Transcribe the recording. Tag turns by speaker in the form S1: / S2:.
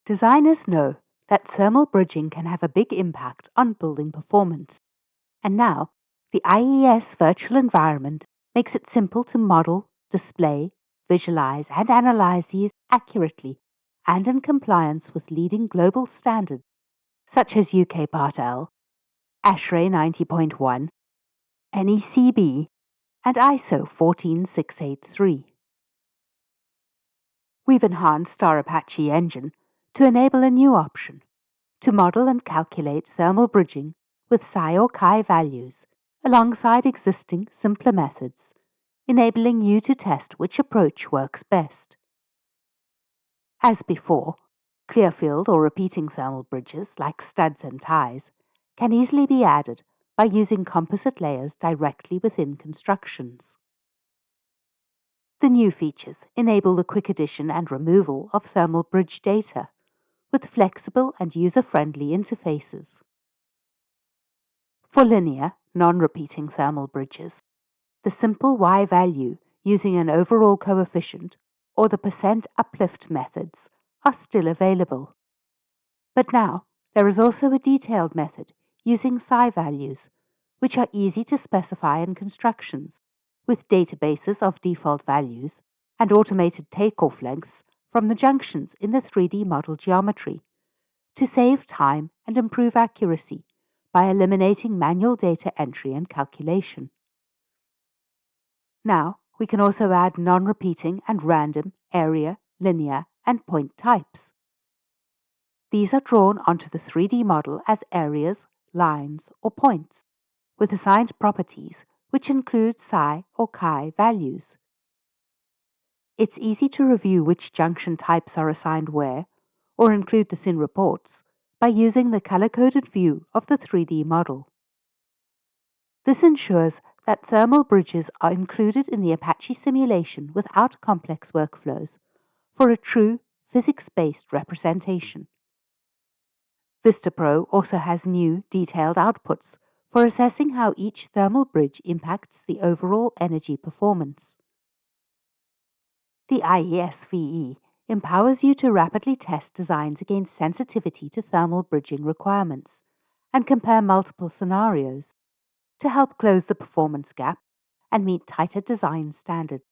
S1: Designers know that thermal bridging can have a big impact on building performance, and now the IES virtual environment makes it simple to model, display, visualize, and analyze these accurately and in compliance with leading global standards such as UK Part L, ASHRAE 90.1, NECB, and ISO 14683. We've enhanced our Apache engine to enable a new option, to model and calculate thermal bridging with Psi or Chi values alongside existing simpler methods, enabling you to test which approach works best. As before, clear-field or repeating thermal bridges like studs and ties can easily be added by using composite layers directly within constructions. The new features enable the quick addition and removal of thermal bridge data with flexible and user-friendly interfaces. For linear, non-repeating thermal bridges, the simple Y value using an overall coefficient or the percent uplift methods are still available. But now there is also a detailed method using Psi values, which are easy to specify in constructions, with databases of default values and automated takeoff lengths from the junctions in the 3D model geometry, to save time and improve accuracy by eliminating manual data entry and calculation. Now we can also add non-repeating and random area, linear, and point types. These are drawn onto the 3D model as areas, lines, or points, with assigned properties which include Psi or Chi values. It's easy to review which junction types are assigned where, or include this in reports, by using the color-coded view of the 3D model. This ensures that thermal bridges are included in the Apache simulation without complex workflows for a true physics-based representation. VistaPro also has new, detailed outputs for assessing how each thermal bridge impacts the overall energy performance. The IESVE empowers you to rapidly test designs against sensitivity to thermal bridging requirements and compare multiple scenarios to help close the performance gap and meet tighter design standards.